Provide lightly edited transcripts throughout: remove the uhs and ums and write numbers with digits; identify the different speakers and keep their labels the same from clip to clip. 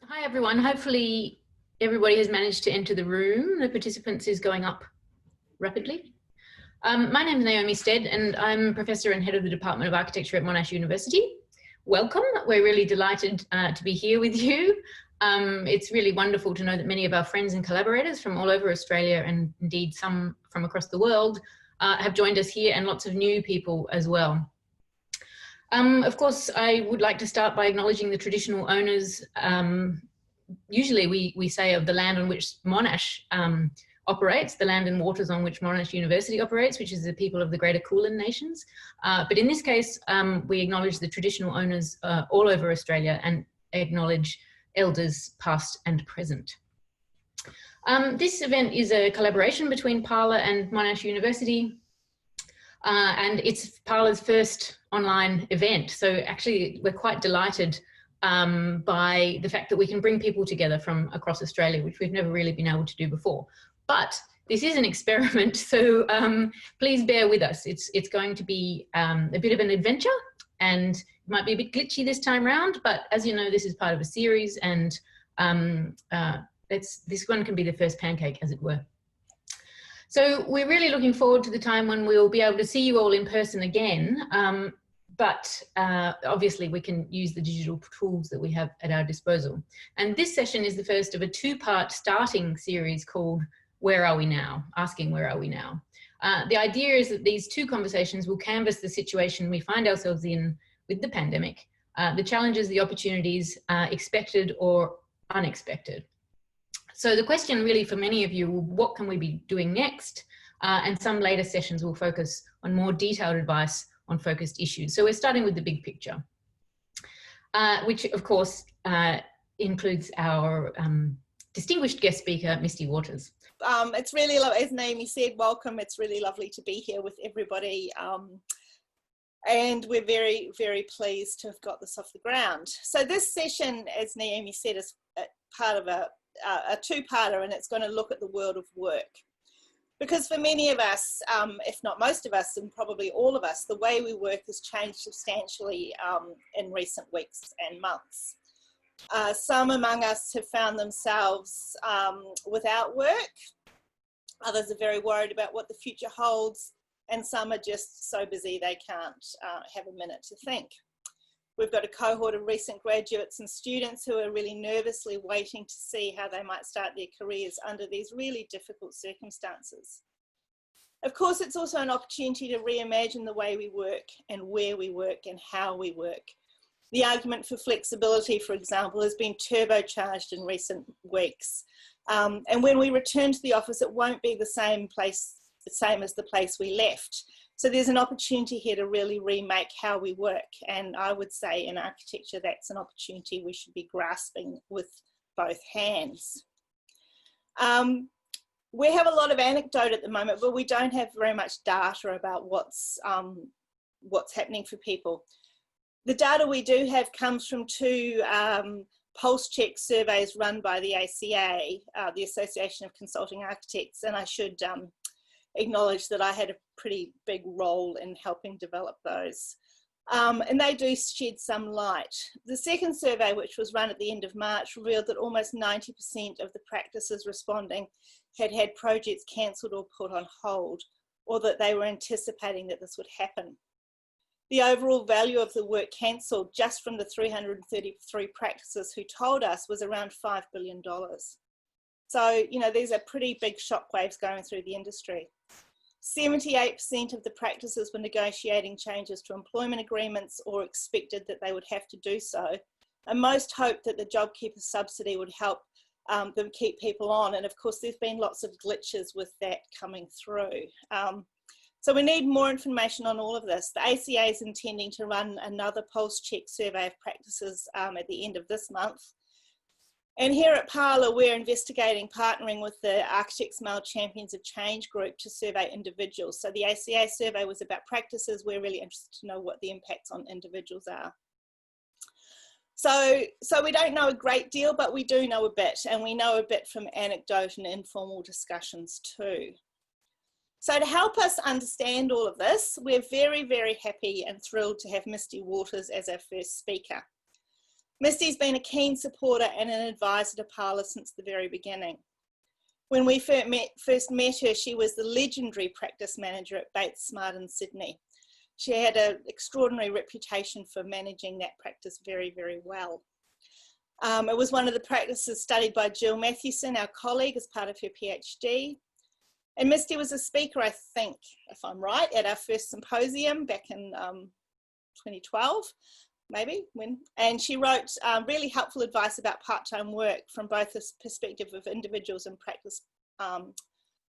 Speaker 1: Hi everyone, hopefully everybody has managed to enter the room. The participants is going up rapidly. My name is Naomi Stead and I'm Professor and Head of the Department of Architecture at Monash University. Welcome, we're really delighted to be here with you. It's really wonderful to know that many of our friends and collaborators from all over Australia and indeed some from across the world have joined us here, and lots of new people as well. Of course, I would like to start by acknowledging the traditional owners. Usually we say of the land on which Monash operates, the land and waters on which Monash University operates, which is the people of the Greater Kulin Nations. But in this case, we acknowledge the traditional owners all over Australia and acknowledge elders past and present. This event is a collaboration between Parlour and Monash University. And it's Parlour's first online event. So actually we're quite delighted by the fact that we can bring people together from across Australia, which we've never really been able to do before. But this is an experiment, so please bear with us. It's going to be a bit of an adventure, and it might be a bit glitchy this time round, but as you know, this is part of a series, and this one can be the first pancake, as it were. So we're really looking forward to the time when we'll be able to see you all in person again, but obviously we can use the digital tools that we have at our disposal. And this session is the first of a two-part starting series called Where Are We Now? Asking Where Are We Now? The idea is that these two conversations will canvass the situation we find ourselves in with the pandemic, the challenges, the opportunities, expected or unexpected. So the question really for many of you, what can we be doing next? And some later sessions will focus on more detailed advice on focused issues. So we're starting with the big picture, which of course includes our distinguished guest speaker, Misty Waters.
Speaker 2: It's really lovely, as Naomi said, welcome. It's really lovely to be here with everybody. And we're very, very pleased to have got this off the ground. So this session, as Naomi said, is part of a two-parter, and it's going to look at the world of work. Because for many of us, if not most of us, and probably all of us, the way we work has changed substantially in recent weeks and months. Some among us have found themselves without work. Others are very worried about what the future holds, and some are just so busy they can't have a minute to think. We've got a cohort of recent graduates and students who are really nervously waiting to see how they might start their careers under these really difficult circumstances. Of course, it's also an opportunity to reimagine the way we work and where we work and how we work. The argument for flexibility, for example, has been turbocharged in recent weeks. And when we return to the office, it won't be the same as the place we left. So there's an opportunity here to really remake how we work. And I would say in architecture, that's an opportunity we should be grasping with both hands. We have a lot of anecdote at the moment, but we don't have very much data about what's happening for people. The data we do have comes from two pulse check surveys run by the ACA, the Association of Consulting Architects, and I should acknowledge that I had a pretty big role in helping develop those. And they do shed some light. The second survey, which was run at the end of March, revealed that almost 90% of the practices responding had had projects cancelled or put on hold, or that they were anticipating that this would happen. The overall value of the work cancelled just from the 333 practices who told us was around $5 billion. So, you know, these are pretty big shockwaves going through the industry. 78% of the practices were negotiating changes to employment agreements or expected that they would have to do so. And most hoped that the JobKeeper subsidy would help them keep people on. And of course, there's been lots of glitches with that coming through. So we need more information on all of this. The ACA is intending to run another pulse check survey of practices at the end of this month. And here at Parlour, we're investigating partnering with the Architects Male Champions of Change group to survey individuals. So the ACA survey was about practices. We're really interested to know what the impacts on individuals are. So we don't know a great deal, but we do know a bit, and we know a bit from anecdote and informal discussions too. So to help us understand all of this, we're very, very happy and thrilled to have Misty Waters as our first speaker. Misty's been a keen supporter and an advisor to Parlour since the very beginning. When we first met her, she was the legendary practice manager at Bates Smart in Sydney. She had an extraordinary reputation for managing that practice very, very well. It was one of the practices studied by Jill Mathewson, our colleague, as part of her PhD. And Misty was a speaker, I think, if I'm right, at our first symposium back in 2012, maybe, and she wrote really helpful advice about part-time work from both the perspective of individuals and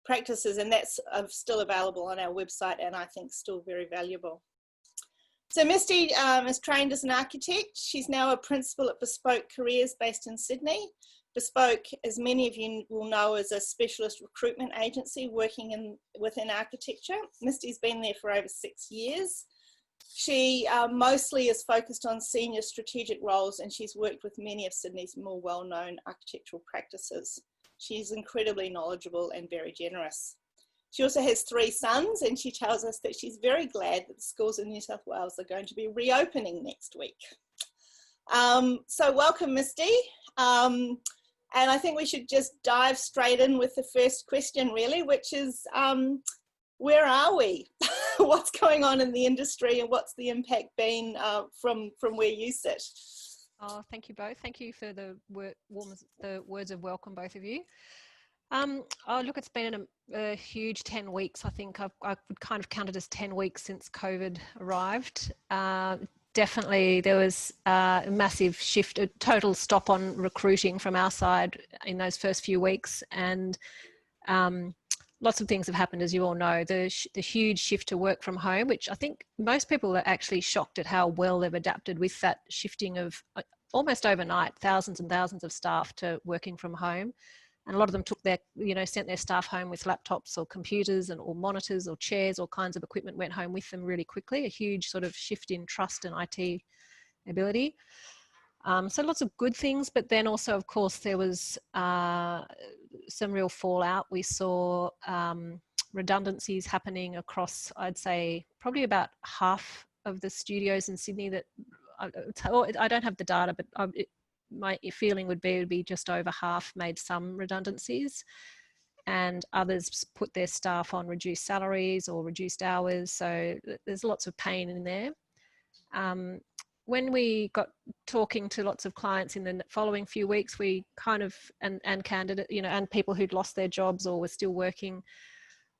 Speaker 2: practices, and that's still available on our website, and I think still very valuable. So Misty is trained as an architect. She's now a principal at Bespoke Careers based in Sydney. Bespoke, as many of you will know, is a specialist recruitment agency working within architecture. Misty's been there for over 6 years. She mostly is focused on senior strategic roles, and she's worked with many of Sydney's more well-known architectural practices. She's incredibly knowledgeable and very generous. She also has 3 sons, and she tells us that she's very glad that the schools in New South Wales are going to be reopening next week. So welcome, Misty. And I think we should just dive straight in with the first question, really, which is, where are we? What's going on in the industry, and what's the impact been from where you sit?
Speaker 3: Oh, thank you both. Thank you for the words of welcome, both of you. Oh, look, it's been a huge 10 weeks. I think I would kind of count it as 10 weeks since COVID arrived. Definitely there was a massive shift, a total stop on recruiting from our side in those first few weeks. And lots of things have happened, as you all know. The huge shift to work from home, which I think most people are actually shocked at how well they've adapted with that shifting of almost overnight, thousands and thousands of staff to working from home. And a lot of them took their, sent their staff home with laptops or computers or monitors or chairs, all kinds of equipment went home with them really quickly. A huge sort of shift in trust and IT ability. So lots of good things, but then also, of course, there was some real fallout. We saw redundancies happening across, I'd say, probably about half of the studios in Sydney that, I don't have the data, but my feeling would be just over half made some redundancies, and others put their staff on reduced salaries or reduced hours. So there's lots of pain in there. When we got talking to lots of clients in the following few weeks, we kind of, and candidate, and people who'd lost their jobs or were still working,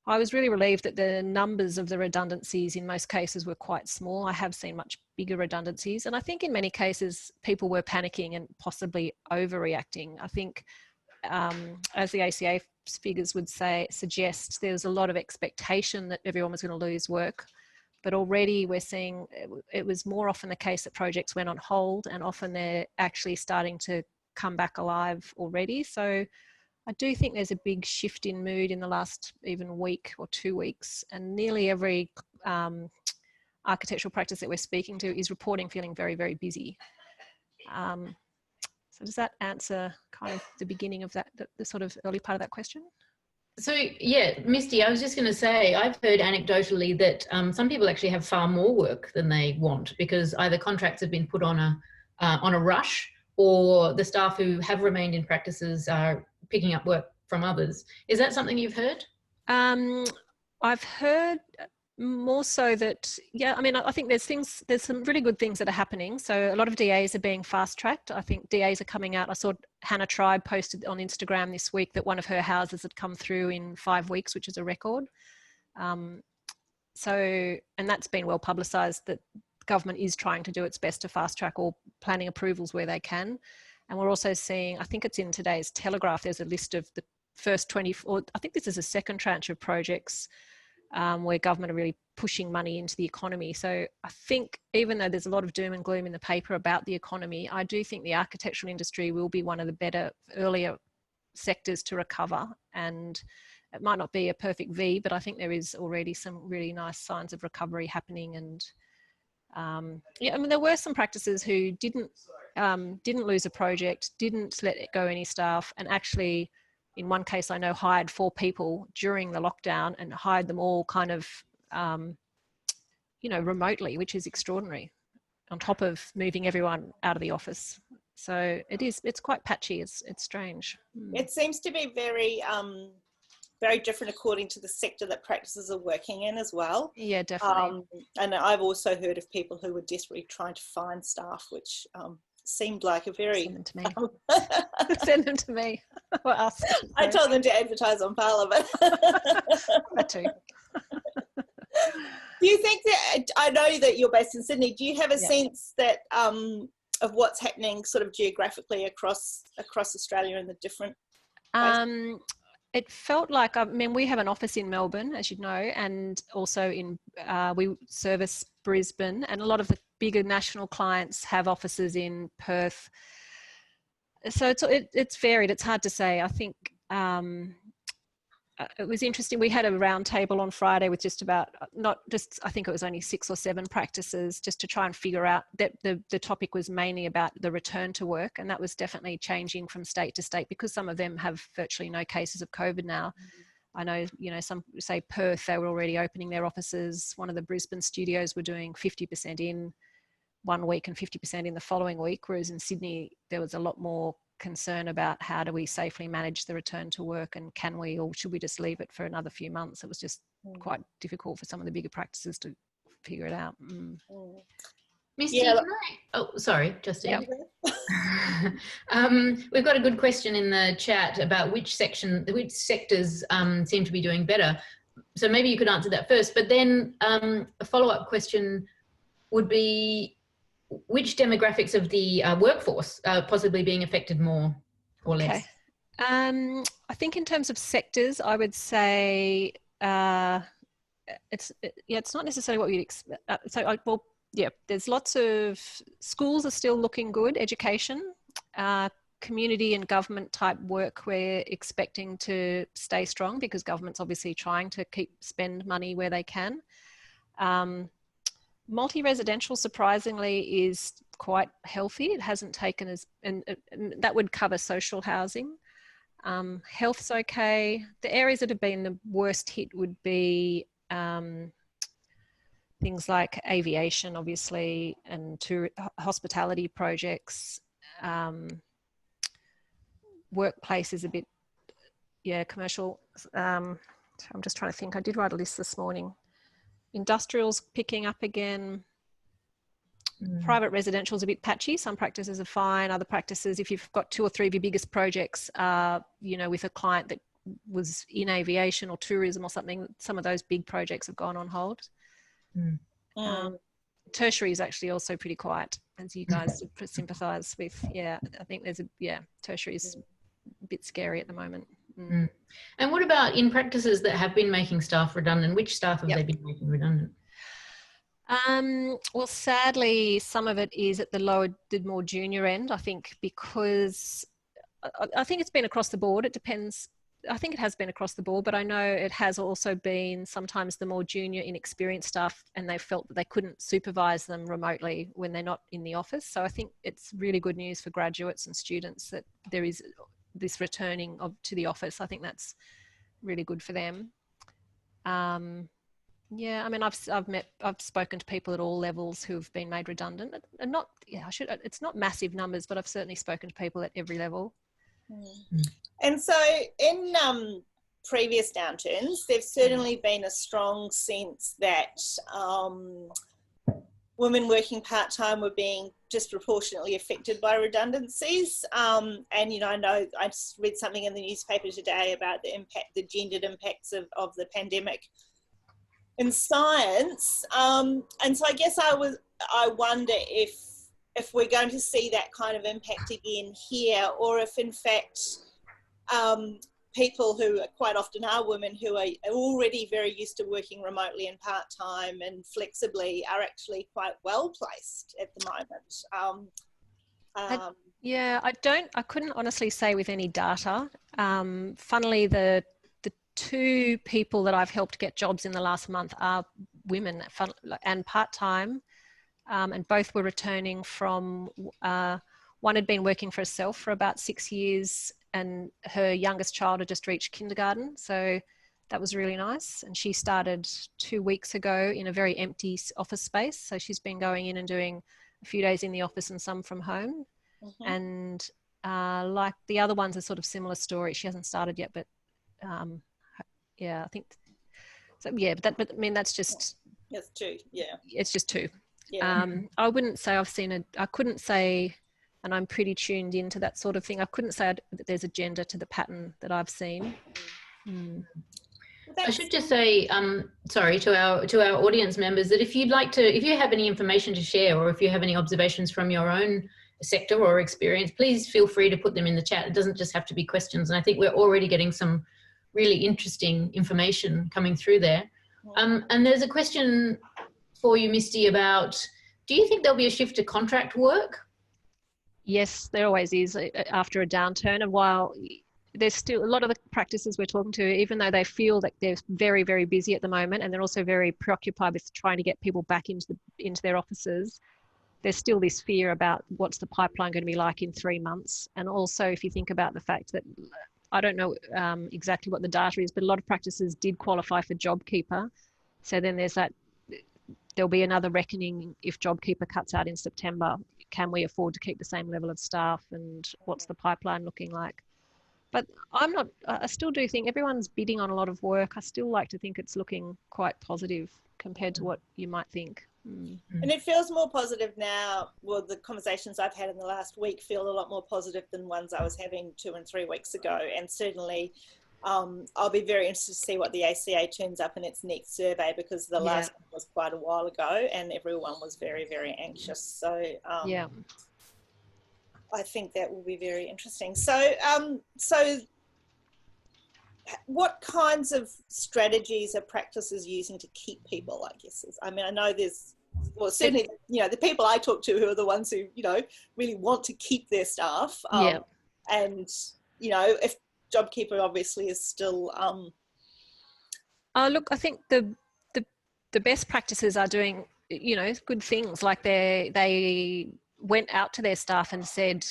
Speaker 3: I was really relieved that the numbers of the redundancies in most cases were quite small. I have seen much bigger redundancies. And I think in many cases, people were panicking and possibly overreacting. I think, as the ACA figures would suggest, there was a lot of expectation that everyone was going to lose work. But already we're seeing it was more often the case that projects went on hold, and often they're actually starting to come back alive already. So I do think there's a big shift in mood in the last even week or 2 weeks, and nearly every architectural practice that we're speaking to is reporting feeling very, very busy. So does that answer kind of the beginning of that, the sort of early part of that question?
Speaker 1: So yeah, Misty, I was just going to say, I've heard anecdotally that some people actually have far more work than they want, because either contracts have been put on a rush, or the staff who have remained in practices are picking up work from others. Is that something you've heard?
Speaker 3: I've heard more so that, yeah, I mean, I think there's some really good things that are happening. So a lot of DAs are being fast tracked. I think DAs are coming out. I saw Hannah Tribe posted on Instagram this week that one of her houses had come through in 5 weeks, which is a record. And that's been well publicised, that government is trying to do its best to fast track all planning approvals where they can. And we're also seeing, I think it's in today's Telegraph, there's a list of the first 24, I think this is a second tranche of projects where government are really pushing money into the economy. So I think even though there's a lot of doom and gloom in the paper about the economy, I do think the architectural industry will be one of the better, earlier sectors to recover. And it might not be a perfect V, but I think there is already some really nice signs of recovery happening. And yeah, I mean, there were some practices who didn't lose a project, didn't let it go any staff, and actually, in one case I know, hired 4 people during the lockdown and hired them all kind of, remotely, which is extraordinary, on top of moving everyone out of the office. So it's quite patchy. It's strange.
Speaker 2: It seems to be very, very different according to the sector that practices are working in as well.
Speaker 3: Yeah, definitely.
Speaker 2: And I've also heard of people who were desperately trying to find staff, which seemed like a very...
Speaker 3: Send them to me. Send them to me. Or us.
Speaker 2: I told them to advertise on Parlour, but...
Speaker 3: That too.
Speaker 2: Do you think that, I know that you're based in Sydney, do you have a sense that of what's happening sort of geographically across Australia and the different places?
Speaker 3: It felt like, I mean, we have an office in Melbourne, as you know, and also we service Brisbane, and a lot of the bigger national clients have offices in Perth. So it's varied. It's hard to say. I think it was interesting. We had a round table on Friday with I think it was only 6 or 7 practices, just to try and figure out that the topic was mainly about the return to work. And that was definitely changing from state to state, because some of them have virtually no cases of COVID now. I know, some say Perth, they were already opening their offices. One of the Brisbane studios were doing 50% in one week and 50% in the following week. Whereas in Sydney, there was a lot more concern about how do we safely manage the return to work, and can we, or should we just leave it for another few months? It was just quite difficult for some of the bigger practices to figure it out.
Speaker 1: Misty, sorry, Justine. We've got a good question in the chat about which sectors seem to be doing better. So maybe you could answer that first, but then a follow-up question would be, which demographics of the workforce are possibly being affected more or less?
Speaker 3: I think in terms of sectors, I would say it's not necessarily what you'd expect. There's lots of schools are still looking good. Education, community and government type work, we're expecting to stay strong, because government's obviously trying to spend money where they can. Multi-residential, surprisingly, is quite healthy. It hasn't taken and that would cover social housing. Health's okay. The areas that have been the worst hit would be things like aviation, obviously, and hospitality projects. Workplace is a bit, commercial. I'm just trying to think. I did write a list this morning. Industrial's picking up again. Private residential is a bit patchy. Some practices are fine. Other practices, if you've got 2 or 3 of your biggest projects, with a client that was in aviation or tourism or something, some of those big projects have gone on hold. Tertiary is actually also pretty quiet, as you guys sympathise with. I think tertiary is a bit scary at the moment.
Speaker 1: And what about in practices that have been making staff redundant? Which staff have they been making redundant?
Speaker 3: Well, sadly, some of it is at the more junior end, I think, because I think it's been across the board. It depends. I think it has been across the board, but I know it has also been sometimes the more junior, inexperienced staff, and they felt that they couldn't supervise them remotely when they're not in the office. So I think it's really good news for graduates and students that there is this returning to the office. I think that's really good for them. I mean, I've spoken to people at all levels who have been made redundant, and it's not massive numbers, but I've certainly spoken to people at every level.
Speaker 2: And so in previous downturns, there's certainly been a strong sense that women working part-time were being disproportionately affected by redundancies. And, I know I just read something in the newspaper today about the gendered impacts of the pandemic in science. And so I guess I wonder if we're going to see that kind of impact again here, or if in fact people who quite often are women who are already very used to working remotely and part-time and flexibly are actually quite well placed at the moment.
Speaker 3: I couldn't honestly say with any data. Funnily, the 2 people that I've helped get jobs in the last month are women and part-time, and both were returning from, one had been working for herself for about 6 years, and her youngest child had just reached kindergarten. So that was really nice. And she started 2 weeks ago in a very empty office space. So she's been going in and doing a few days in the office and some from home.
Speaker 2: Mhm.
Speaker 3: And like the other ones are sort of similar story. She hasn't started yet, but yeah, I think so. Yeah, but I mean, that's just,
Speaker 2: It's 2, yeah.
Speaker 3: it's just 2.
Speaker 2: Yeah.
Speaker 3: I wouldn't say I've seen I couldn't say, and I'm pretty tuned into that sort of thing. I couldn't say that there's a gender to the pattern that I've seen. Mm.
Speaker 1: I should just say, sorry, to our audience members, that if you have any information to share, or if you have any observations from your own sector or experience, please feel free to put them in the chat. It doesn't just have to be questions. And I think we're already getting some really interesting information coming through there. And there's a question for you, Misty, about, do you think there'll be a shift to contract work?
Speaker 3: Yes, there always is after a downturn. And while there's still a lot of the practices we're talking to, even though they feel that they're very, very busy at the moment, and they're also very preoccupied with trying to get people back into their offices, there's still this fear about what's the pipeline going to be like in 3 months. And also, if you think about the fact that, I don't know exactly what the data is, but a lot of practices did qualify for JobKeeper. So then there'll be another reckoning if JobKeeper cuts out in September. Can we afford to keep the same level of staff, and what's the pipeline looking like? But I still do think everyone's bidding on a lot of work. I still like to think it's looking quite positive compared to what you might think.
Speaker 2: And it feels more positive now. Well, the conversations I've had in the last week feel a lot more positive than ones I was having 2 and 3 weeks ago. And certainly I'll be very interested to see what the ACA turns up in its next survey, because the last one was quite a while ago and everyone was very, very anxious. So
Speaker 3: Yeah.
Speaker 2: I think that will be very interesting. So, so what kinds of strategies are practices using to keep people, I guess? I mean, I know there's, well, certainly, you know, the people I talk to who are the ones who, you know, really want to keep their staff. And, you know, if JobKeeper obviously is still...
Speaker 3: Look, I think the best practices are doing, you know, good things. Like they went out to their staff and said,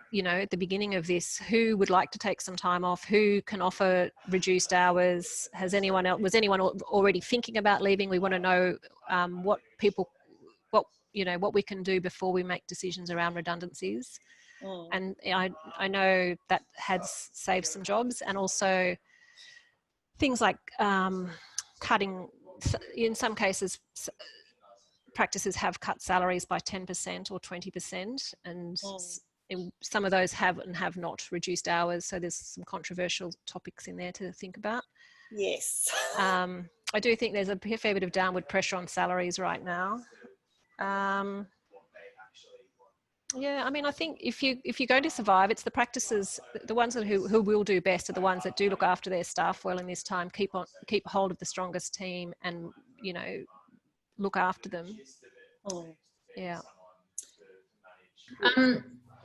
Speaker 3: you know, at the beginning of this, who would like to take some time off? Who can offer reduced hours? Was anyone already thinking about leaving? We want to know what we can do before we make decisions around redundancies. And I know that has saved some jobs, and also things like cutting, in some cases, practices have cut salaries by 10% or 20%, and some of those have and have not reduced hours. So there's some controversial topics in there to think about.
Speaker 2: Yes.
Speaker 3: I do think there's a fair bit of downward pressure on salaries right now. Yeah, I mean, I think if you're going to survive, it's the practices, the ones who will do best are the ones that do look after their staff well in this time, keep hold of the strongest team, and, you know, look after them. Yeah.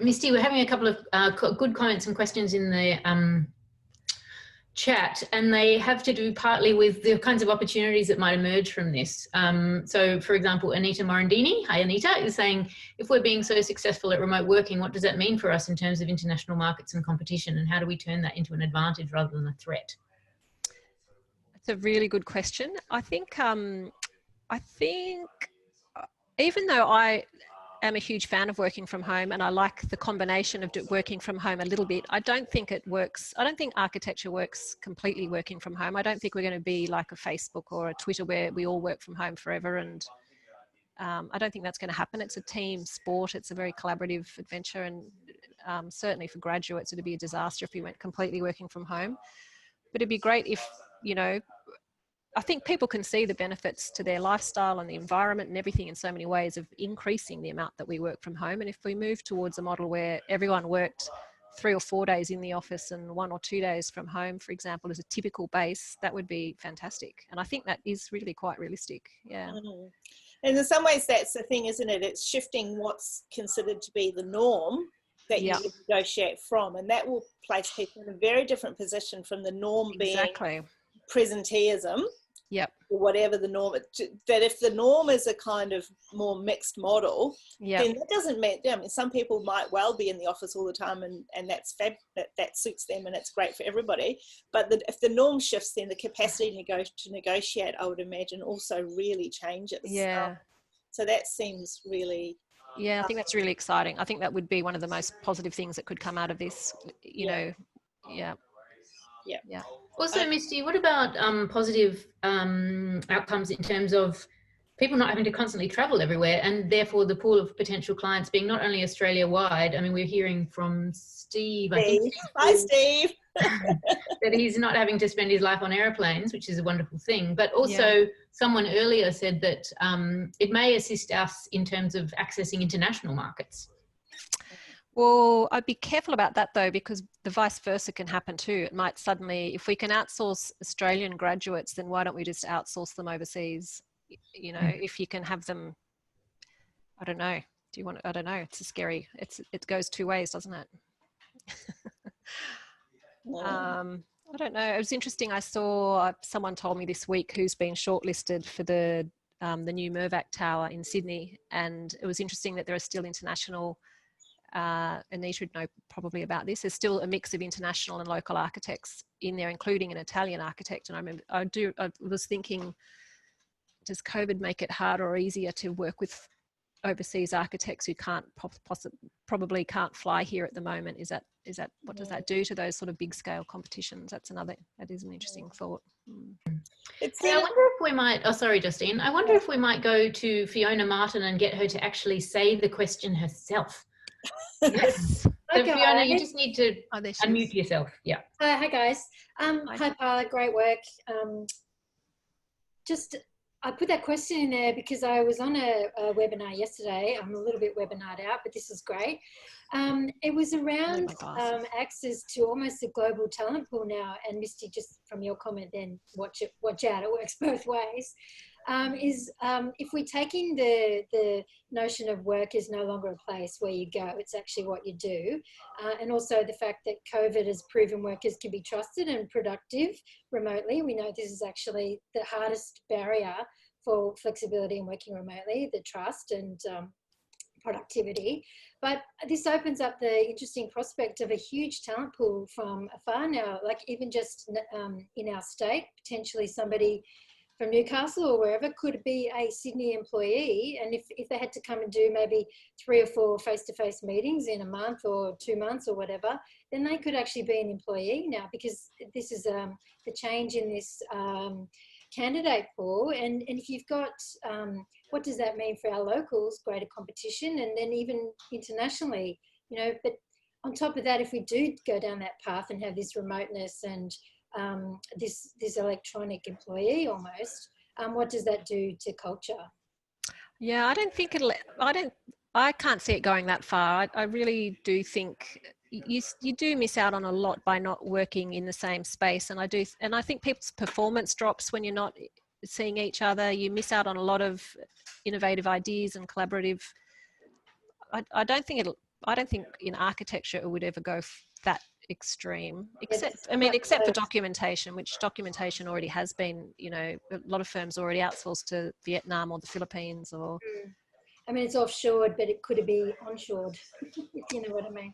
Speaker 1: Misty, we're having a couple of good comments and questions in the chat, and they have to do partly with the kinds of opportunities that might emerge from this. So, for example, Anita Morandini, hi Anita, is saying, if we're being so successful at remote working, what does that mean for us in terms of international markets and competition, and how do we turn that into an advantage rather than a threat?
Speaker 3: That's a really good question. I think even though I am a huge fan of working from home, and I like the combination of working from home a little bit, I don't think it works. I don't think architecture works completely working from home. I don't think we're going to be like a Facebook or a Twitter where we all work from home forever. And I don't think that's going to happen. It's a team sport. It's a very collaborative adventure. And certainly for graduates, it'd be a disaster if we went completely working from home. But it'd be great if, you know, I think people can see the benefits to their lifestyle and the environment and everything in so many ways of increasing the amount that we work from home. And if we move towards a model where everyone worked 3 or 4 days in the office and 1 or 2 days from home, for example, as a typical base, that would be fantastic. And I think that is really quite realistic. Yeah.
Speaker 2: And in some ways, that's the thing, isn't it? It's shifting what's considered to be the norm that you negotiate from. And that will place people in a very different position from the norm being presenteeism. Or whatever the norm, that if the norm is a kind of more mixed model, then that doesn't mean, I mean, some people might well be in the office all the time, and that's that suits them and it's great for everybody. But if the norm shifts, then the capacity to negotiate, I would imagine, also really changes. So that seems really
Speaker 3: Yeah, I think that's really exciting. I think that would be one of the most positive things that could come out of this, you know. Yeah.
Speaker 2: Yeah.
Speaker 3: Yeah.
Speaker 1: Also, Misty, what about positive outcomes in terms of people not having to constantly travel everywhere, and therefore the pool of potential clients being not only Australia-wide? I mean, we're hearing from Steve, I think.
Speaker 2: Hi, Steve.
Speaker 1: That he's not having to spend his life on airplanes, which is a wonderful thing. But also someone earlier said that it may assist us in terms of accessing international markets.
Speaker 3: Well, I'd be careful about that though, because the vice versa can happen too. It might suddenly, if we can outsource Australian graduates, then why don't we just outsource them overseas? You know, if you can have them, I don't know. Do you want, I don't know. It's a scary, it goes two ways, doesn't it? I don't know. It was interesting. I saw someone told me this week who's been shortlisted for the new Mirvac Tower in Sydney, and it was interesting that there are still international. Anita would know probably about this. There's still a mix of international and local architects in there, including an Italian architect. And I remember, I was thinking, does COVID make it harder or easier to work with overseas architects who can't probably can't fly here at the moment? Is that what does that do to those sort of big scale competitions? That is an interesting thought.
Speaker 1: I wonder if we might, oh sorry Justine, I wonder if we might go to Fiona Martin and get her to actually say the question herself.
Speaker 3: Yes.
Speaker 1: So
Speaker 4: Okay.
Speaker 1: Fiona, you just need to unmute yourself. Yeah.
Speaker 4: Hi guys. Hi Parlour, great work. I put that question in there because I was on a webinar yesterday. I'm a little bit webinared out, but this is great. It was around access to almost a global talent pool now. And Misty, just from your comment, then watch out. It works both ways. If we're taking the notion of work is no longer a place where you go, it's actually what you do. And also the fact that COVID has proven workers can be trusted and productive remotely. We know this is actually the hardest barrier for flexibility and working remotely, the trust and productivity. But this opens up the interesting prospect of a huge talent pool from afar now, like even just in our state, potentially somebody from Newcastle or wherever could be a Sydney employee. And if they had to come and do maybe 3 or 4 face-to-face meetings in a month or 2 months or whatever, then they could actually be an employee now, because this is the change in this candidate pool. And if you've got, what does that mean for our locals? Greater competition, and then even internationally, you know. But on top of that, if we do go down that path and have this remoteness and this electronic employee almost, what does that do to culture?
Speaker 3: Yeah, I can't see it going that far. I really do think you do miss out on a lot by not working in the same space. And I think people's performance drops when you're not seeing each other. You miss out on a lot of innovative ideas and collaborative. I don't think in architecture it would ever go that extreme, except for documentation, which documentation already has been, you know, a lot of firms already outsourced to Vietnam or the Philippines or
Speaker 4: I mean, it's offshored, but it could be onshored, if you know what I mean.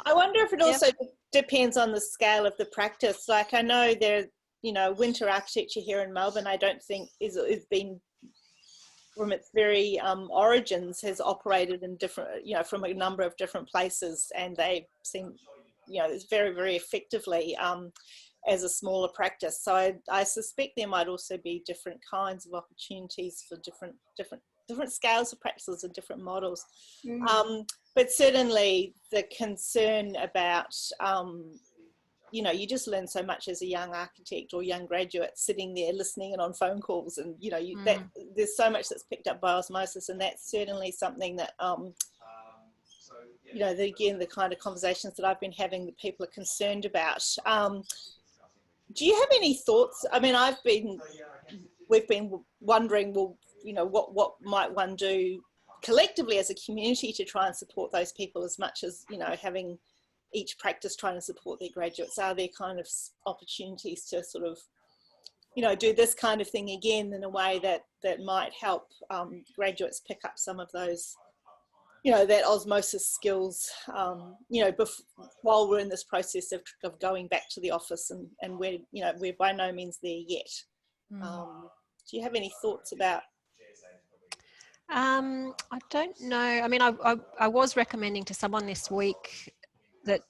Speaker 2: I wonder if it also depends on the scale of the practice. Like, I know there, you know, winter architecture here in Melbourne, I don't think is been, from its very origins, has operated in different, you know, from a number of different places, and they seem, you know, it's very, very effectively as a smaller practice. So I suspect there might also be different kinds of opportunities for different scales of practices and different models. But certainly the concern about, you know, you just learn so much as a young architect or young graduate sitting there listening and on phone calls, and, you know, there's so much that's picked up by osmosis, and that's certainly something that, you know, again, the kind of conversations that I've been having that people are concerned about. Do you have any thoughts? I mean, we've been wondering, well, you know, what might one do collectively as a community to try and support those people, as much as, you know, having each practice trying to support their graduates? Are there kind of opportunities to sort of, you know, do this kind of thing again in a way that might help graduates pick up some of those, you know, that osmosis skills, you know, while we're in this process of going back to the office, and we're, you know, we're by no means there yet. Do you have any thoughts about?
Speaker 3: I don't know. I mean, I was recommending to someone this week that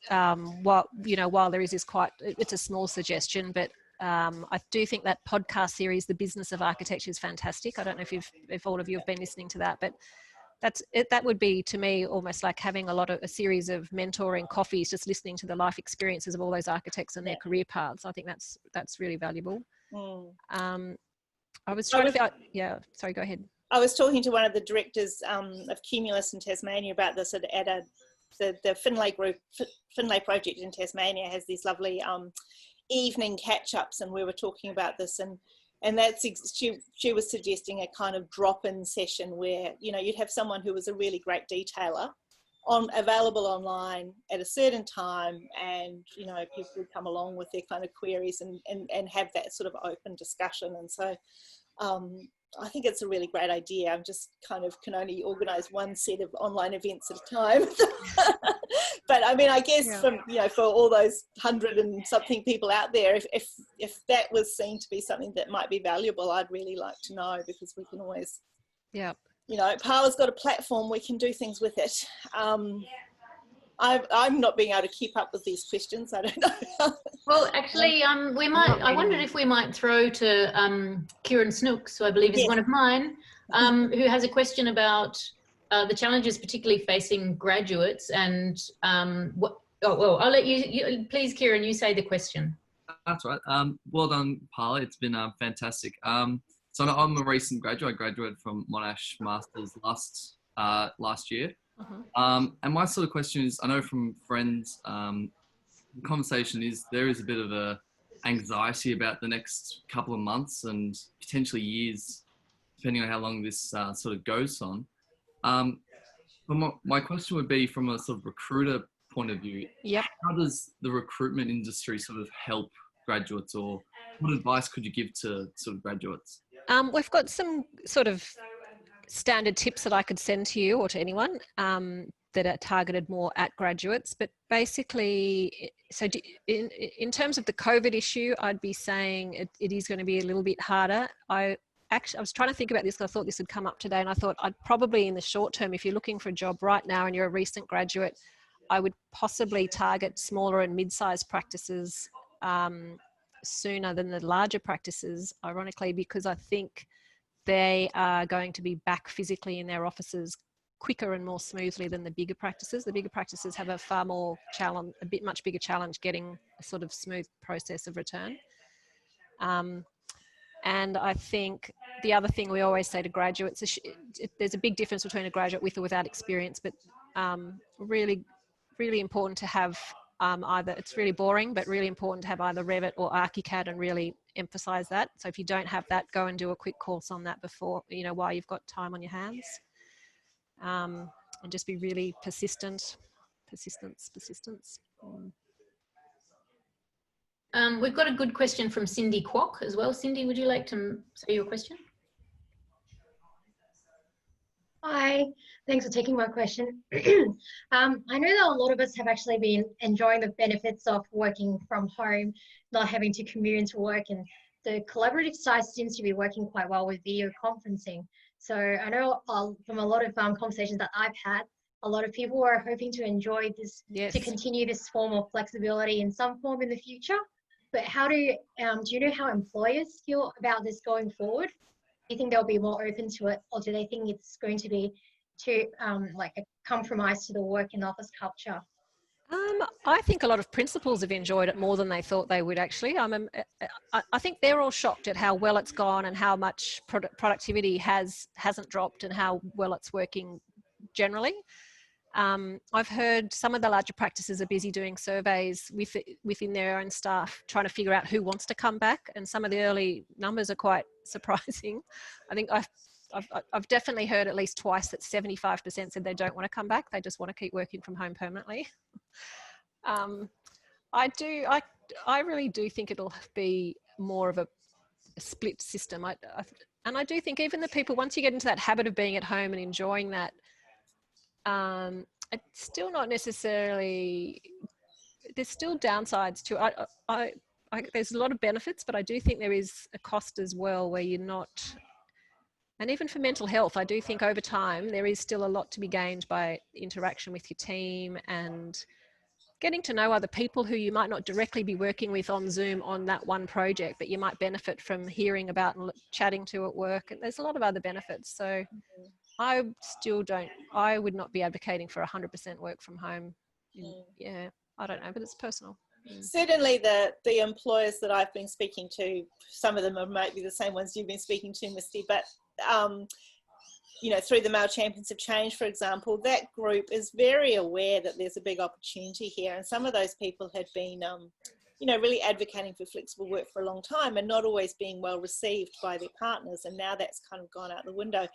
Speaker 3: while there is this it's a small suggestion, but I do think that podcast series, The Business of Architecture, is fantastic. I don't know if all of you have been listening to that, but that would be, to me, almost like having a series of mentoring coffees, just listening to the life experiences of all those architects and their career paths. I think that's really valuable. I was trying to think, sorry, go ahead.
Speaker 2: I was talking to one of the directors of Cumulus in Tasmania about this the Finlay project in Tasmania has these lovely evening catch-ups, and we were talking about this, and that's she was suggesting a kind of drop-in session where, you know, you'd have someone who was a really great detailer available online at a certain time, and, you know, people would come along with their kind of queries and have that sort of open discussion. And so I think it's a really great idea. I'm just kind of can only organise one set of online events at a time. But I mean, I guess from, you know, for all those 100 and something people out there, if that was seen to be something that might be valuable, I'd really like to know, because we can always, you know, Parlour's got a platform, we can do things with it. I'm not being able to keep up with these questions. I don't know.
Speaker 1: Well, actually, I wondered if we might throw to Kieran Snooks, who I believe is one of mine, who has a question about the challenges particularly facing graduates, and I'll let you, please, Kieran, you say the question.
Speaker 5: That's right. Well done, Parlour. It's been fantastic. So I'm a recent graduate. I graduated from Monash Masters last year. And my sort of question is, I know from friends, the conversation is there is a bit of a anxiety about the next couple of months and potentially years, depending on how long this sort of goes on. But my question would be, from a sort of recruiter point of view, how does the recruitment industry sort of help graduates, or what advice could you give to sort of graduates?
Speaker 3: We've got some sort of standard tips that I could send to you or to anyone that are targeted more at graduates. But basically, so in terms of the COVID issue, I'd be saying it is going to be a little bit harder. I was trying to think about this because I thought this would come up today, and I thought I'd probably, in the short term, if you're looking for a job right now and you're a recent graduate, I would possibly target smaller and mid-sized practices sooner than the larger practices, ironically, because I think they are going to be back physically in their offices quicker and more smoothly than the bigger practices. The bigger practices have a far more challenge, much bigger challenge getting a sort of smooth process of return. And I think the other thing we always say to graduates is there's a big difference between a graduate with or without experience, but really, really important to have it's really boring, but really important to have either Revit or ArchiCAD, and really emphasize that. So if you don't have that, go and do a quick course on that before, you know, while you've got time on your hands. And just be really persistence.
Speaker 1: We've got a good question from Cindy Kwok as well. Cindy, would you like to say your question?
Speaker 6: Hi, thanks for taking my question. I know that a lot of us have actually been enjoying the benefits of working from home, not having to commute into work, and the collaborative side seems to be working quite well with video conferencing. So I know from a lot of conversations that I've had, a lot of people are hoping to enjoy this, to continue this form of flexibility in some form in the future. But how do you know how employers feel about this going forward? Do you think they'll be more open to it, or do they think it's going to be too like a compromise to the work and office culture?
Speaker 3: I think a lot of principals have enjoyed it more than they thought they would, actually. I think they're all shocked at how well it's gone and how much productivity hasn't dropped and how well it's working generally. I've heard some of the larger practices are busy doing surveys within their own staff, trying to figure out who wants to come back, and some of the early numbers are quite surprising. I think I've definitely heard at least twice that 75% said they don't want to come back, they just want to keep working from home permanently. I really do think it'll be more of a split system. And I do think even the people, once you get into that habit of being at home and enjoying that, it's still not necessarily, there's still downsides to it. There's a lot of benefits, but I do think there is a cost as well, where you're not, And even for mental health, I do think over time there is still a lot to be gained by interaction with your team and getting to know other people who you might not directly be working with on Zoom on that one project, but you might benefit from hearing about and chatting to at work. And there's a lot of other benefits. So I would not be advocating for 100% work from home. Yeah, I don't know, but it's personal.
Speaker 2: Certainly the employers that I've been speaking to, some of them are maybe the same ones you've been speaking to, Misty, but you know, through the Male Champions of Change, for example, that group is very aware that there's a big opportunity here, and some of those people had been you know, really advocating for flexible work for a long time and not always being well received by their partners, and now that's kind of gone out the window.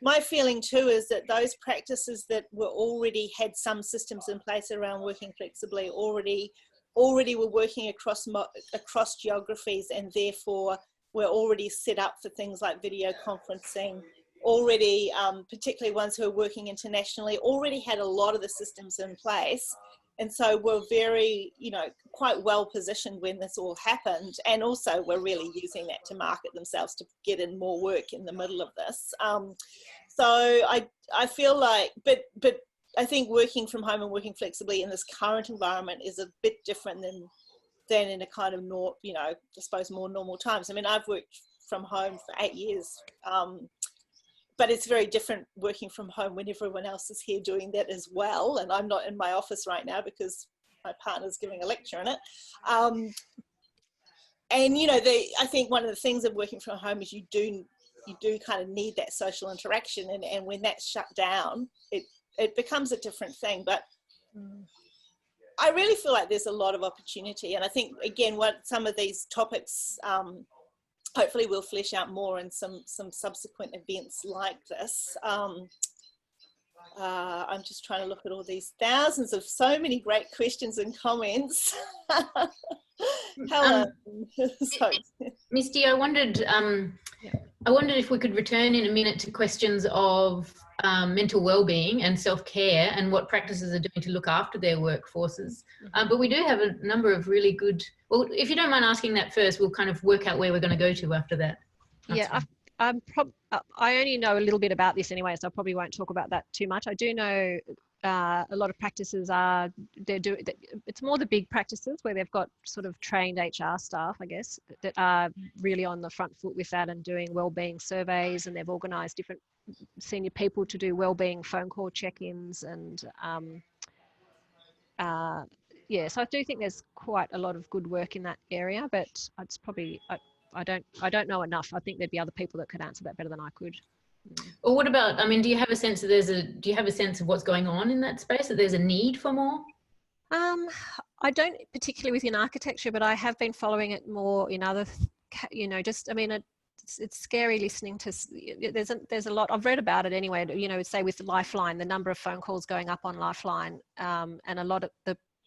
Speaker 2: My feeling too is that those practices that were already had some systems in place around working flexibly already were working across geographies, and therefore were already set up for things like video conferencing, already, particularly ones who are working internationally, already had a lot of the systems in place. And so were very, you know, quite well positioned when this all happened, and also were really using that to market themselves to get in more work in the middle of this. So I feel like, but I think working from home and working flexibly in this current environment is a bit different than in a kind of you know, I suppose more normal times. I mean, I've worked from home for 8 years, but it's very different working from home when everyone else is here doing that as well. And I'm not in my office right now because my partner's giving a lecture in it. And, you know, I think one of the things of working from home is you do kind of need that social interaction. And when that's shut down, it becomes a different thing. But I really feel like there's a lot of opportunity. And I think, again, what some of these topics, hopefully we'll flesh out more in some subsequent events like this. I'm just trying to look at all these thousands of so many great questions and comments. Helen.
Speaker 1: Misty, I wondered if we could return in a minute to questions of mental well-being and self-care and what practices are doing to look after their workforces. But we do have a number of really good, well, if you don't mind asking that first, we'll kind of work out where we're going to go to after that.
Speaker 3: Yeah, I only know a little bit about this anyway, so I probably won't talk about that too much. I do know a lot of practices it's more the big practices where they've got sort of trained HR staff, I guess, that are really on the front foot with that and doing wellbeing surveys, and they've organised different senior people to do wellbeing phone call check-ins, and yeah, so I do think there's quite a lot of good work in that area, but it's probably I don't know enough. I think there'd be other people that could answer that better than I could.
Speaker 1: Or what about, I mean, do you have a sense of what's going on in that space, that there's a need for more?
Speaker 3: I don't particularly within architecture, but I have been following it more in other, you know, just, I mean, it's scary listening to, there's a lot, I've read about it anyway, you know, say with Lifeline, the number of phone calls going up on Lifeline, and a lot of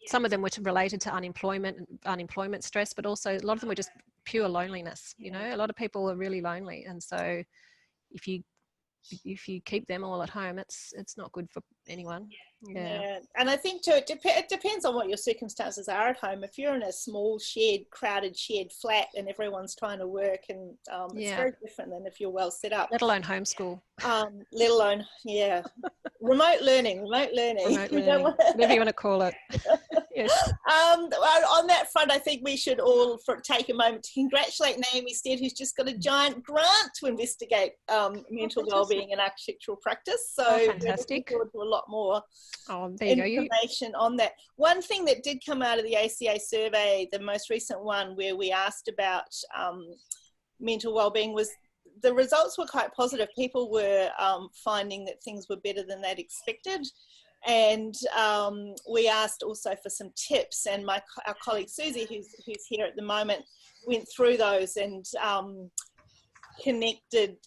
Speaker 3: some of them were related to unemployment stress, but also a lot of them were just pure loneliness. You know, a lot of people are really lonely, and so if you keep them all at home, it's not good for anyone. Yeah.
Speaker 2: And I think too, it depends on what your circumstances are at home. If you're in a small crowded shared flat and everyone's trying to work, and it's very different than if you're well set up.
Speaker 3: Let alone homeschool.
Speaker 2: Let alone, remote learning.
Speaker 3: Whatever you want to call it. Yes.
Speaker 2: On that front, I think we should all take a moment to congratulate Naomi Stead, who's just got a giant grant to investigate mental wellbeing in architectural practice. So
Speaker 3: fantastic.
Speaker 2: We're looking forward to a lot more information on that. One thing that did come out of the ACA survey, the most recent one, where we asked about mental wellbeing, was the results were quite positive. People were finding that things were better than they'd expected. And we asked also for some tips, and our colleague Susie, who's here at the moment, went through those and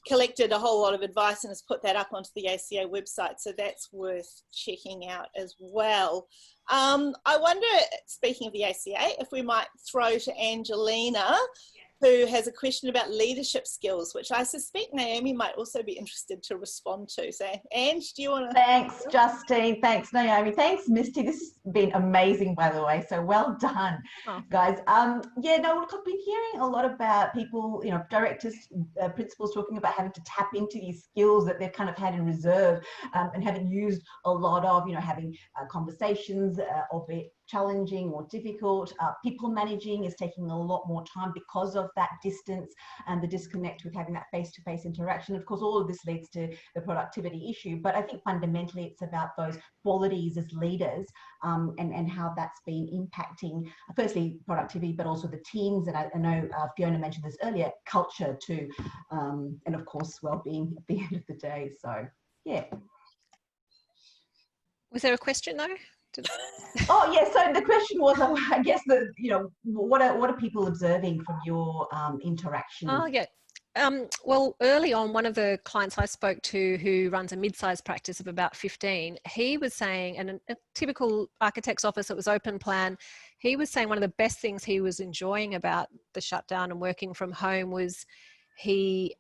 Speaker 2: collected a whole lot of advice and has put that up onto the ACA website, so that's worth checking out as well. I wonder, speaking of the ACA, if we might throw to Angelina, who has a question about leadership skills, which I suspect Naomi might also be interested to respond to. So, Ange, do you want to?
Speaker 7: Thanks, Justine. Thanks, Naomi. Thanks, Misty. This has been amazing, by the way. So well done, guys. Yeah, no, look, I've been hearing a lot about people, you know, directors, principals talking about having to tap into these skills that they've kind of had in reserve and haven't used a lot of, you know, having conversations, albeit challenging or difficult. People managing is taking a lot more time because of that distance and the disconnect with having that face-to-face interaction. Of course, all of this leads to the productivity issue, but I think fundamentally it's about those qualities as leaders and how that's been impacting, firstly, productivity, but also the teams. And I know Fiona mentioned this earlier, culture too, and of course, well-being at the end of the day. So, yeah.
Speaker 3: Was there a question though?
Speaker 7: Oh yeah, so the question was, I guess, you know, what are people observing from your interactions?
Speaker 3: Oh yeah. Well, early on, one of the clients I spoke to who runs a mid-sized practice of about 15, he was saying, and a typical architect's office that was open plan, he was saying one of the best things he was enjoying about the shutdown and working from home was he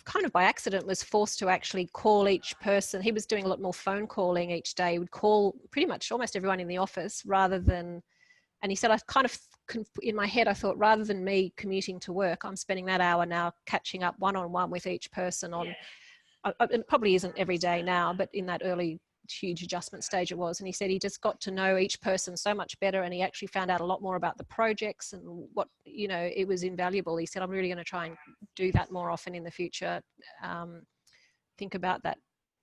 Speaker 3: kind of by accident was forced to actually call each person. He was doing a lot more phone calling each day. He would call pretty much almost everyone in the office rather than, and he said, I kind of, in my head, I thought rather than me commuting to work, I'm spending that hour now catching up one-on-one with each person on, it probably isn't every day now, but in that early huge adjustment stage it was. And he said he just got to know each person so much better, and he actually found out a lot more about the projects and what, you know, it was invaluable. He said, I'm really going to try and do that more often in the future. Think about that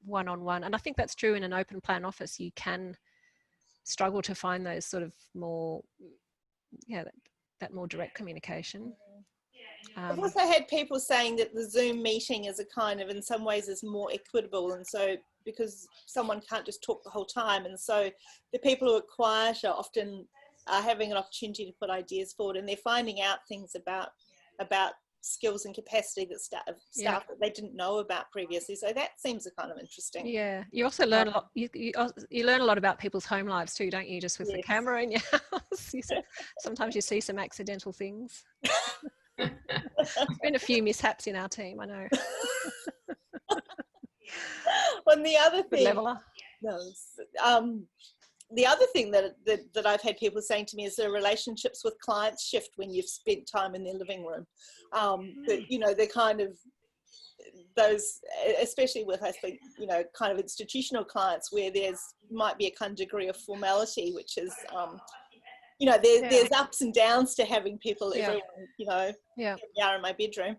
Speaker 3: one-on-one. And I think that's true in an open plan office. You can struggle to find those sort of more, yeah, that more direct communication.
Speaker 2: I've also had people saying that the Zoom meeting is a kind of, in some ways, is more equitable, and so because someone can't just talk the whole time, and so the people who are quieter often are having an opportunity to put ideas forward, and they're finding out things about skills and capacity that staff that they didn't know about previously. So that seems a kind of interesting.
Speaker 3: Yeah, you also learn a lot. You learn a lot about people's home lives too, don't you? Just with the camera in your house, sometimes you see some accidental things. There's been a few mishaps in our team, I know.
Speaker 2: Well, the other thing, the other thing that I've had people saying to me is their relationships with clients shift when you've spent time in their living room. That, you know, they're kind of those, especially with, I think, you know, kind of institutional clients where might be a kind of degree of formality, which is, you know, there's ups and downs to having people, everyone, you know, here we are in my bedroom.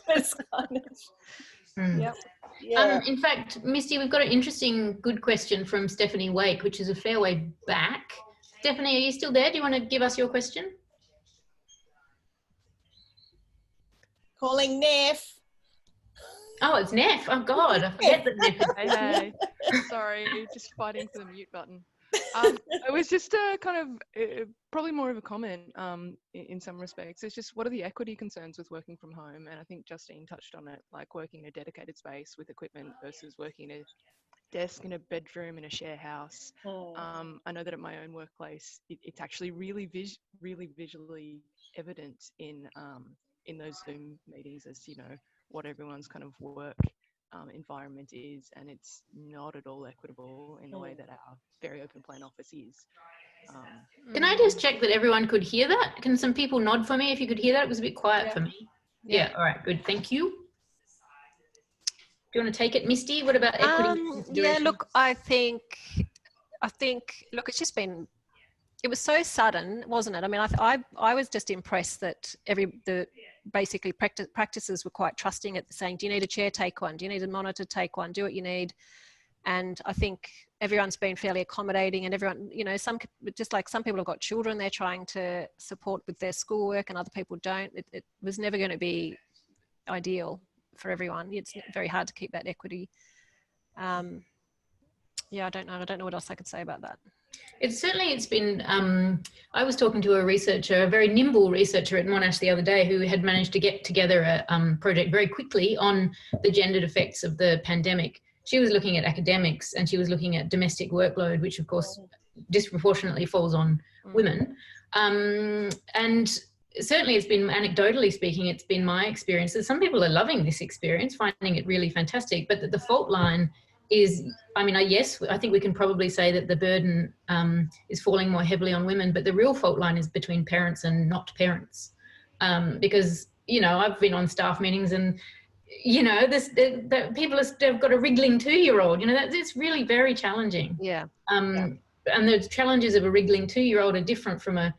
Speaker 2: It's kind of,
Speaker 1: in fact, Misty, we've got an interesting, good question from Stephanie Wake, which is a fair way back. Stephanie, are you still there? Do you want to give us your question?
Speaker 2: Calling Neff.
Speaker 1: Oh, it's Neff. Oh, God, I forget that Neff is
Speaker 8: Hey. Sorry, just fighting for the mute button. It was just a kind of probably more of a comment in some respects. It's just, what are the equity concerns with working from home? And I think Justine touched on it, like working in a dedicated space with equipment versus working in a desk in a bedroom in a share house. I know that at my own workplace, it's actually really visually evident in those Zoom meetings as, you know, what everyone's kind of work environment is, and it's not at all equitable in the way that our very open plan office is.
Speaker 1: Can I just check that everyone could hear that? Can some people nod for me if you could hear that? It was a bit quiet for me. Yeah, all right, good, thank you. Do you want to take it, Misty? What about equity?
Speaker 3: Yeah, look, I think, look, it's just been, it was so sudden, wasn't it? I mean, I was just impressed that basically practices were quite trusting at saying, do you need a chair? Take one. Do you need a monitor? Take one. Do what you need. And I think everyone's been fairly accommodating, and everyone, you know, just like some people have got children they're trying to support with their schoolwork and other people don't. It was never going to be ideal for everyone. It's very hard to keep that equity. Yeah, I don't know what else I could say about that.
Speaker 1: It's been, I was talking to a researcher, a very nimble researcher at Monash the other day, who had managed to get together a project very quickly on the gendered effects of the pandemic. She was looking at academics, and she was looking at domestic workload, which of course disproportionately falls on women. And certainly it's been, anecdotally speaking, it's been my experience that some people are loving this experience, finding it really fantastic, but the fault line is, I mean, yes, I think we can probably say that the burden is falling more heavily on women, but the real fault line is between parents and not parents. Because, you know, I've been on staff meetings and, you know, people have got a wriggling 2-year-old, you know, it's really very challenging.
Speaker 3: Yeah.
Speaker 1: And the challenges of a wriggling 2-year-old are different from a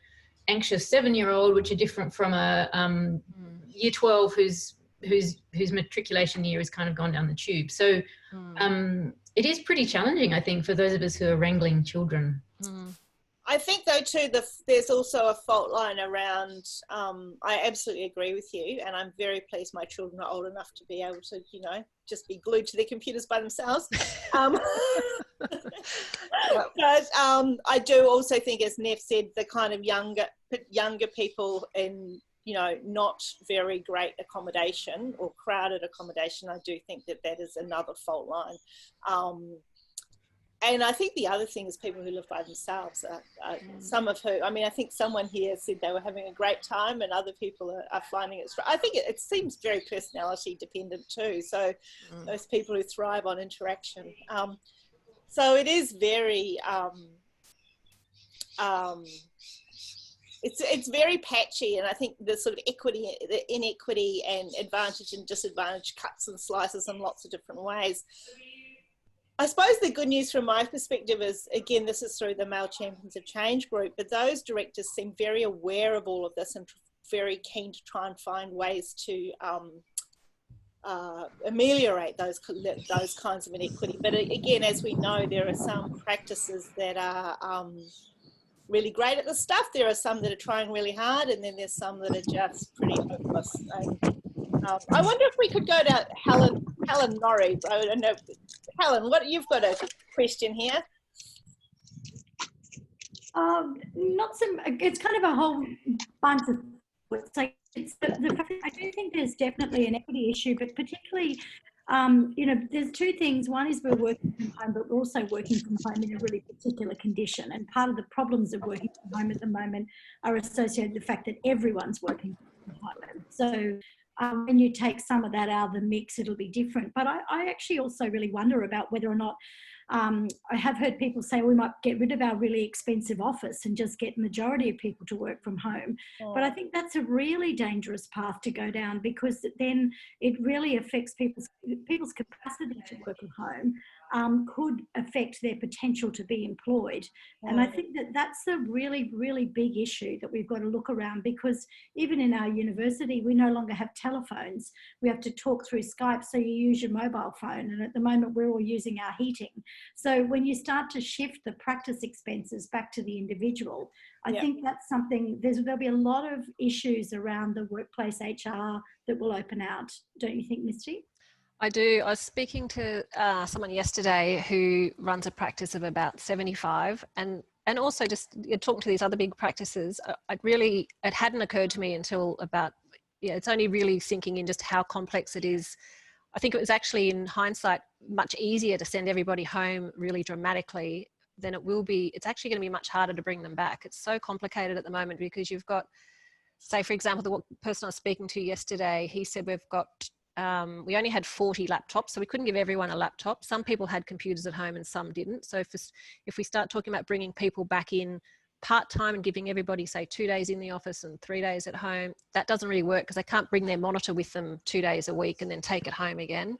Speaker 1: anxious 7-year-old, which are different from a year 12 whose matriculation year has kind of gone down the tube. So it is pretty challenging, I think, for those of us who are wrangling children.
Speaker 2: I think though too, there's also a fault line around, I absolutely agree with you, and I'm very pleased my children are old enough to be able to, you know, just be glued to their computers by themselves. But I do also think, as Nev said, the kind of younger people in, you know, not very great accommodation or crowded accommodation, I do think that is another fault line. And I think the other thing is people who live by themselves, some of who, I mean, I think someone here said they were having a great time and other people are finding it. I think it seems very personality dependent too. So those people who thrive on interaction. So it is very, it's very patchy, and I think the sort of the inequity and advantage and disadvantage cuts and slices in lots of different ways. I suppose the good news from my perspective is, again, this is through the Male Champions of Change group, but those directors seem very aware of all of this and very keen to try and find ways to ameliorate those kinds of inequity. But again, as we know, there are some practices that are really great at this stuff. There are some that are trying really hard, and then there's some that are just pretty hopeless. And, I wonder if we could go to Helen Norrie. I don't know, Helen, you've got a question here?
Speaker 9: It's kind of a whole bunch of. It's like I do think there's definitely an equity issue, but particularly, you know, there's two things. One is we're working from home, but we're also working from home in a really particular condition. And part of the problems of working from home at the moment are associated with the fact that everyone's working from home. So when you take some of that out of the mix, it'll be different. But I actually also really wonder about whether or not, I have heard people say we might get rid of our really expensive office and just get majority of people to work from home. But I think that's a really dangerous path to go down, because then it really affects people's capacity to work at home, could affect their potential to be employed. And I think that's a really, really big issue that we've got to look around, because even in our university, we no longer have telephones. We have to talk through Skype, so you use your mobile phone. And at the moment, we're all using our heating. So when you start to shift the practice expenses back to the individual, I think that's something, there'll be a lot of issues around the workplace HR that will open out. Don't you think, Misty?
Speaker 3: I do. I was speaking to someone yesterday who runs a practice of about 75, and also just talking to these other big practices. It hadn't occurred to me until about, it's only really sinking in just how complex it is. I think it was actually, in hindsight, much easier to send everybody home really dramatically than it will be. It's actually going to be much harder to bring them back. It's so complicated at the moment, because you've got, say, for example, the person I was speaking to yesterday, he said we've got, we only had 40 laptops, so we couldn't give everyone a laptop. Some people had computers at home and some didn't. So if we start talking about bringing people back in part-time and giving everybody, say, 2 days in the office and 3 days at home, that doesn't really work, because they can't bring their monitor with them 2 days a week and then take it home again.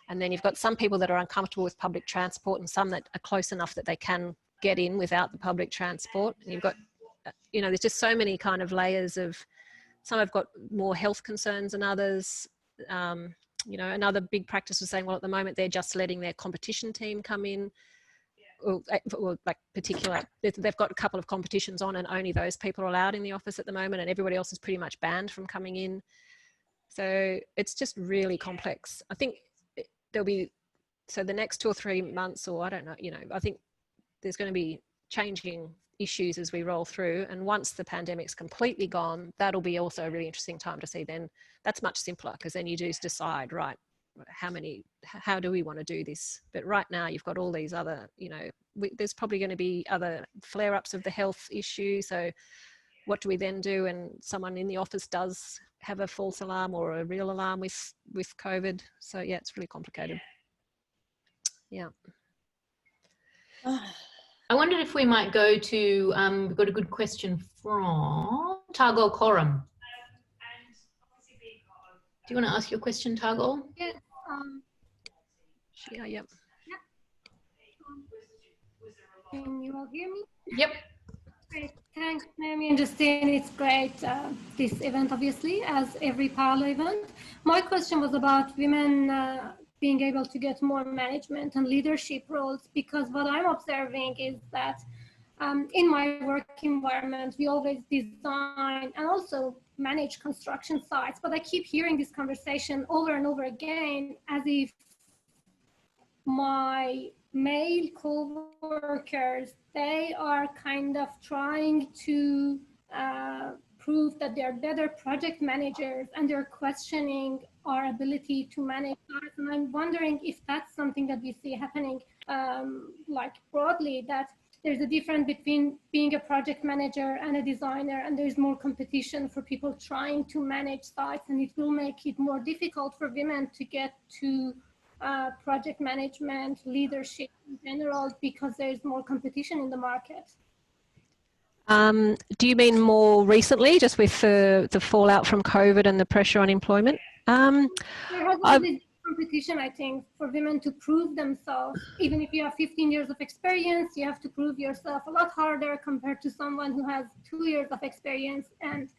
Speaker 3: And then you've got some people that are uncomfortable with public transport, and some that are close enough that they can get in without the public transport. And you've got, there's just so many kind of layers of, some have got more health concerns than others. Another big practice was saying, well, at the moment they're just letting their competition team come in, or like particular, they've got a couple of competitions on and only those people are allowed in the office at the moment, and everybody else is pretty much banned from coming in. So it's just really complex. I think there'll be, so the next 2 or 3 months, or I don't know, I think there's going to be changing issues as we roll through. And once the pandemic's completely gone, that'll be also a really interesting time to see. Then that's much simpler, because then you just decide, right, how do we want to do this? But right now you've got all these other, there's probably going to be other flare-ups of the health issue. So what do we then do? And someone in the office does have a false alarm or a real alarm with COVID. So yeah, it's really complicated. Yeah.
Speaker 1: I wondered if we might go to, we've got a good question from Targol Coram. Do you want to ask your question, Targol?
Speaker 4: Yes.
Speaker 3: Yeah, yep.
Speaker 4: Can you all hear me?
Speaker 1: Yep.
Speaker 4: Great. Thanks, Naomi and Justine. It's great, this event, obviously, as every Parlour event. My question was about women being able to get more management and leadership roles, because what I'm observing is that in my work environment, we always design and also manage construction sites, but I keep hearing this conversation over and over again as if my male co-workers, they are kind of trying to prove that they're better project managers, and they're questioning our ability to manage that. And I'm wondering if that's something that we see happening like broadly, that there's a difference between being a project manager and a designer, and there's more competition for people trying to manage sites, and it will make it more difficult for women to get to project management, leadership in general, because there's more competition in the market.
Speaker 3: Do you mean more recently, just with the fallout from COVID and the pressure on employment?
Speaker 4: There has always been competition, I think, for women to prove themselves. Even if you have 15 years of experience, you have to prove yourself a lot harder compared to someone who has 2 years of experience and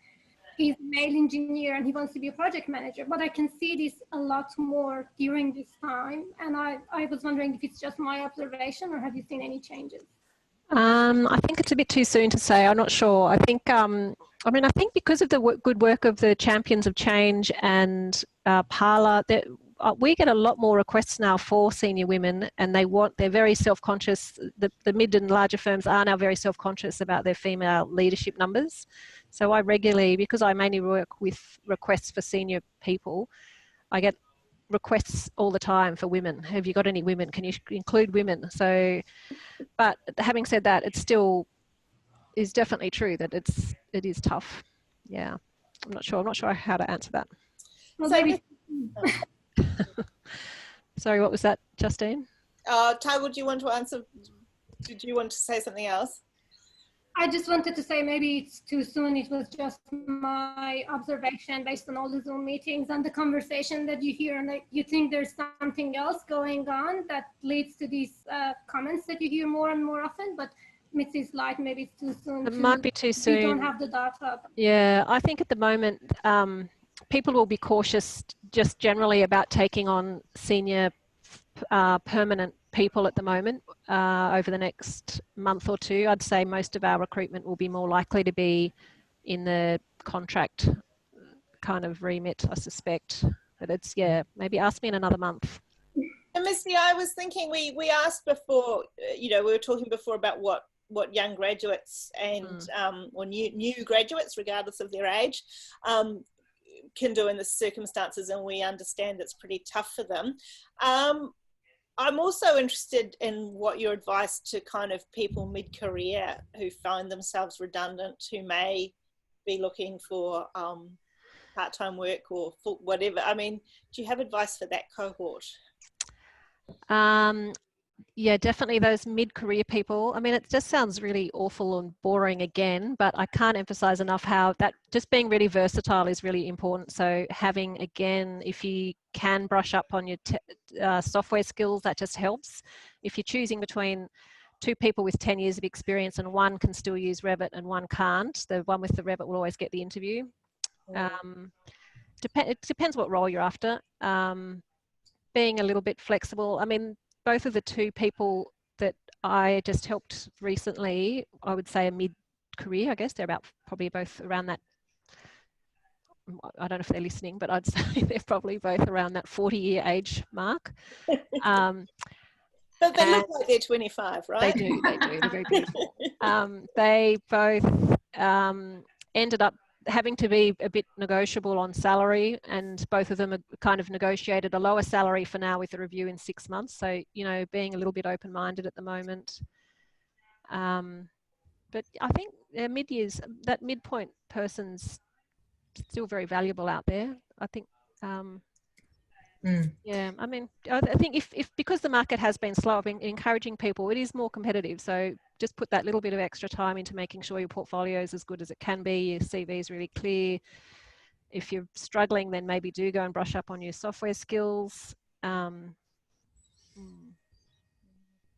Speaker 4: he's a male engineer and he wants to be a project manager. But I can see this a lot more during this time. And I was wondering if it's just my observation, or have you seen any changes?
Speaker 3: I think it's a bit too soon to say. I'm not sure. I think, I think because of the good work of the Champions of Change and Parlour, we get a lot more requests now for senior women, and they're very self-conscious. The mid and larger firms are now very self-conscious about their female leadership numbers. So I regularly, because I mainly work with requests for senior people, I get requests all the time for women. Have you got any women? Can you include women? So, but having said that, it still is definitely true that it is tough. Yeah, I'm not sure how to answer that.
Speaker 4: Well,
Speaker 3: Sorry, what was that, Justine?
Speaker 2: Ty, would you want to answer? Did you want to say something else?
Speaker 4: I just wanted to say maybe it's too soon. It was just my observation based on all the Zoom meetings and the conversation that you hear, and that you think there's something else going on that leads to these comments that you hear more and more often. But Mitzi's like, maybe it's too soon.
Speaker 3: It might be too soon.
Speaker 4: We don't have the data.
Speaker 3: Yeah, I think at the moment people will be cautious just generally about taking on senior permanent people at the moment. Over the next month or two, I'd say most of our recruitment will be more likely to be in the contract kind of remit, I suspect. But it's, yeah, maybe ask me in another month.
Speaker 2: And Misty, I was thinking we asked before, we were talking before about what young graduates and or new graduates, regardless of their age, can do in the circumstances, and we understand it's pretty tough for them. I'm also interested in what your advice to kind of people mid-career who find themselves redundant, who may be looking for part-time work or whatever. I mean, do you have advice for that cohort?
Speaker 3: Yeah, definitely those mid-career people. I mean, it just sounds really awful and boring again, but I can't emphasize enough how that just being really versatile is really important. So having, again, if you can brush up on your software skills, that just helps. If you're choosing between two people with 10 years of experience and one can still use Revit and one can't, the one with the Revit will always get the interview. It depends what role you're after. Being a little bit flexible. I mean, both of the two people that I just helped recently, I would say a mid-career, I guess. They're probably both around that, I don't know if they're listening, but I'd say they're probably both around that 40-year age mark.
Speaker 2: But they look like they're 25, right?
Speaker 3: They do. They're very beautiful. They both ended up having to be a bit negotiable on salary, and both of them have kind of negotiated a lower salary for now with a review in 6 months. So, being a little bit open-minded at the moment. But I think mid-years, that midpoint person's still very valuable out there. I think, yeah, I mean, I think if because the market has been slow, I've been encouraging people, it is more competitive. So just put that little bit of extra time into making sure your portfolio is as good as it can be, your CV is really clear. If you're struggling, then maybe do go and brush up on your software skills.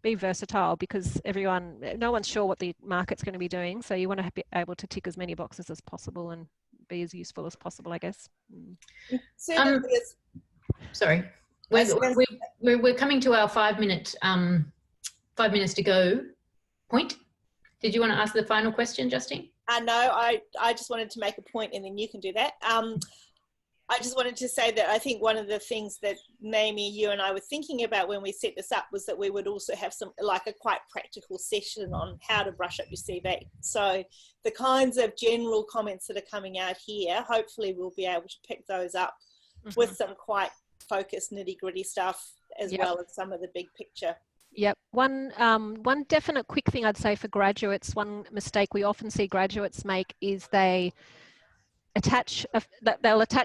Speaker 3: Be versatile, because no one's sure what the market's going to be doing. So you want to be able to tick as many boxes as possible and be as useful as possible, I guess.
Speaker 1: Sorry, we're coming to our 5 minutes to go point. Did you want to ask the final question, Justine?
Speaker 2: No, I just wanted to make a point and then you can do that. I just wanted to say that I think one of the things that Naomi, you and I were thinking about when we set this up was that we would also have a quite practical session on how to brush up your CV. So the kinds of general comments that are coming out here, hopefully we'll be able to pick those up with some quite focused nitty-gritty stuff as well as some of the big picture.
Speaker 3: Yep. One definite quick thing I'd say for graduates, one mistake we often see graduates make is they'll attach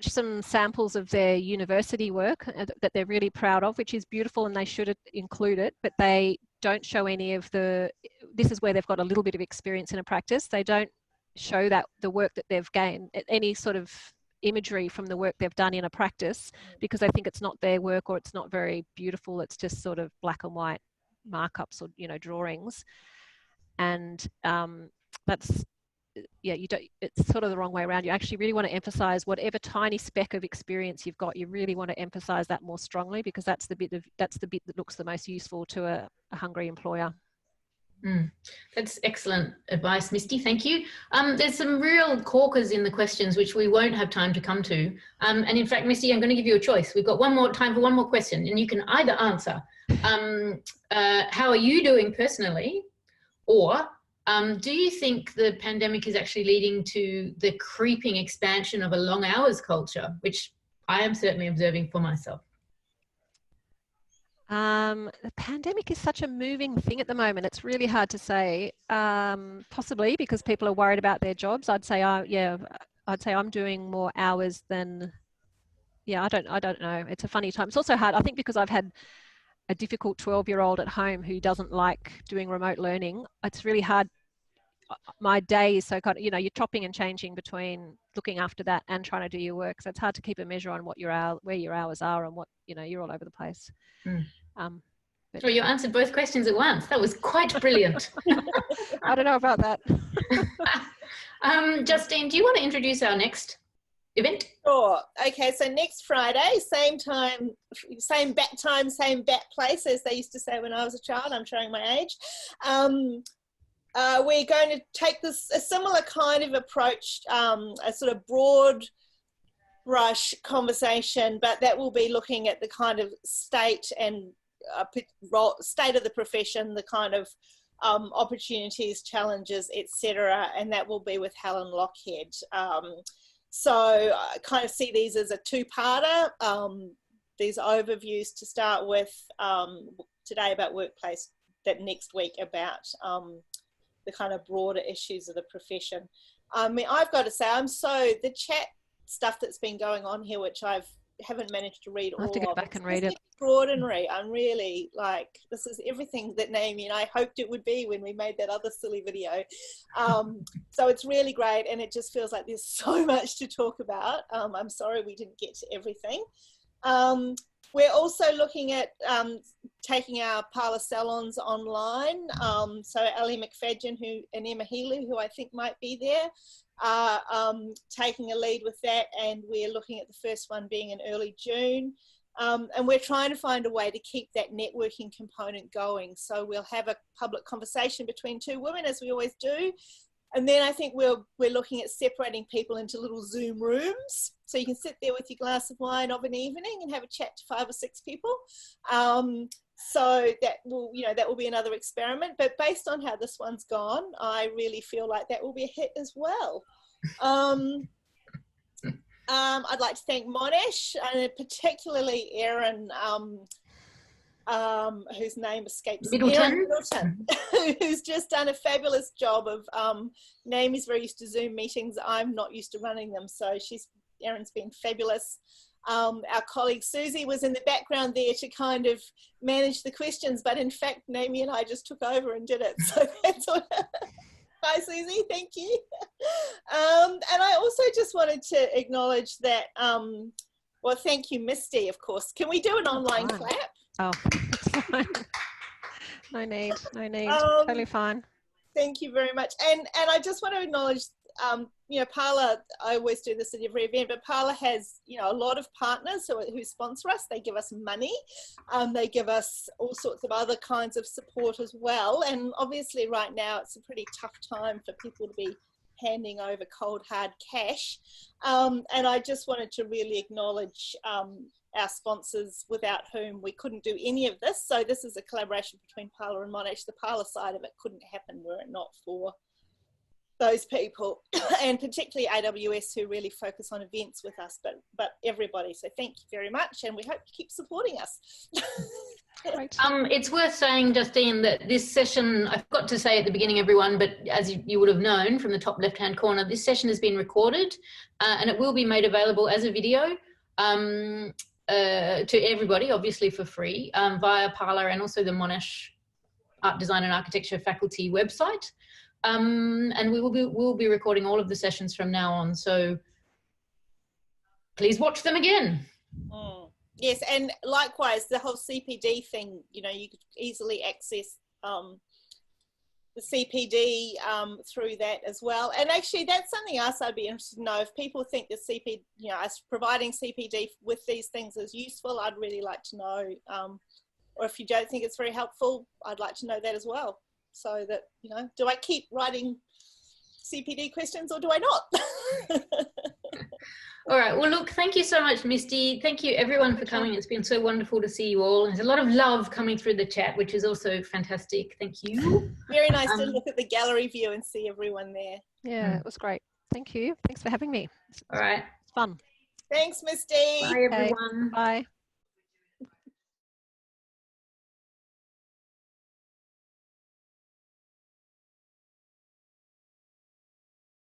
Speaker 3: some samples of their university work that they're really proud of, which is beautiful, and they should include it, but they don't show any of this is where they've got a little bit of experience in a practice. They don't show that the work that they've gained, any sort of imagery from the work they've done in a practice, because they think it's not their work or it's not very beautiful. It's just sort of black and white markups or drawings, and that's it's sort of the wrong way around. You actually really want to emphasize whatever tiny speck of experience you've got. You really want to emphasize that more strongly, because that's the bit that looks the most useful to a hungry employer.
Speaker 1: That's excellent advice, Misty. Thank you. There's some real corkers in the questions which we won't have time to come to. And in fact, Misty, I'm going to give you a choice. We've got time for one more question, and you can either answer, how are you doing personally, or do you think the pandemic is actually leading to the creeping expansion of a long hours culture, which I am certainly observing for myself?
Speaker 3: The pandemic is such a moving thing at the moment. It's really hard to say. Possibly because people are worried about their jobs. I'd say I'm doing more hours than. Yeah, I don't know. It's a funny time. It's also hard, I think, because I've had a difficult 12-year-old at home who doesn't like doing remote learning. It's really hard. My day is so kind of, you're chopping and changing between looking after that and trying to do your work. So it's hard to keep a measure on where your hours are, and what, you're all over the place.
Speaker 1: Well, you answered both questions at once. That was quite brilliant.
Speaker 3: I don't know about that.
Speaker 1: Justine, do you want to introduce our next event?
Speaker 2: Sure. Okay, so next Friday, same time, same bat time, same bat place, as they used to say when I was a child. I'm showing my age. We're going to take a similar kind of approach, a sort of broad brush conversation, but that will be looking at the kind of state and state of the profession, the kind of opportunities, challenges, etc. And that will be with Helen Lockhead. So I kind of see these as a two-parter, these overviews to start with, today about workplace, that next week about the kind of broader issues of the profession. I mean, I've got to say, the chat stuff that's been going on here, which I haven't managed to read all of.
Speaker 3: I have to go back and read it.
Speaker 2: Extraordinary. I'm really this is everything that Naomi and I hoped it would be when we made that other silly video. So it's really great, and it just feels like there's so much to talk about. I'm sorry we didn't get to everything. We're also looking at taking our parlour salons online. So Ellie McFadgen and Emma Healy, who I think might be there, are taking a lead with that, and we're looking at the first one being in early June. And we're trying to find a way to keep that networking component going. So we'll have a public conversation between two women, as we always do. And then I think we're looking at separating people into little Zoom rooms. So you can sit there with your glass of wine of an evening and have a chat to 5 or 6 people. So that will be another experiment. But based on how this one's gone, I really feel like that will be a hit as well. I'd like to thank Monash, and particularly Erin, whose name escapes
Speaker 1: Middleton.
Speaker 2: Who's just done a fabulous job of Naomi's very used to Zoom meetings. I'm not used to running them, so Erin's been fabulous. Our colleague Susie was in the background there to kind of manage the questions, but in fact Naomi and I just took over and did it, so that's all. Hi Susie, thank you. And I also just wanted to acknowledge that well, thank you Misty, of course. Can we do an online clap?
Speaker 3: Oh, that's fine. No need. Totally fine.
Speaker 2: Thank you very much. And I just want to acknowledge, you know, Parlour, I always do this at every event, but Parlour has, you know, a lot of partners who sponsor us. They give us money. They give us all sorts of other kinds of support as well. And obviously right now it's a pretty tough time for people to be handing over cold hard cash. And I just wanted to really acknowledge our sponsors, without whom we couldn't do any of this. So this is a collaboration between Parlour and Monash. The Parlour side of it couldn't happen were it not for those people, and particularly AWS, who really focus on events with us, but everybody. So thank you very much, and we hope you keep supporting us.
Speaker 1: It's worth saying, Justine, that this session, I forgot to say at the beginning, everyone, but as you would have known from the top left-hand corner, this session has been recorded and it will be made available as a video to everybody, obviously for free, via Parlour and also the Monash Art Design and Architecture faculty website. And we'll be recording all of the sessions from now on, so please watch them again.
Speaker 2: Yes, and likewise the whole CPD thing, you know, you could easily access the CPD through that as well. And actually that's something else I'd be interested to know. If people think the CPD, you know, us providing CPD with these things is useful, I'd really like to know. Or if you don't think it's very helpful, I'd like to know that as well. So that, you know, do I keep writing CPD questions or do I not?
Speaker 1: All right, well, look, thank you so much, Misty. Thank you, everyone, for coming. It's been so wonderful to see you all. There's a lot of love coming through the chat, which is also fantastic. Thank you.
Speaker 2: Very nice to look at the gallery view and see everyone there.
Speaker 3: Yeah, it was great. Thank you. Thanks for having me.
Speaker 1: All right.
Speaker 3: It's fun.
Speaker 2: Thanks, Misty.
Speaker 1: Bye, everyone.
Speaker 3: Bye.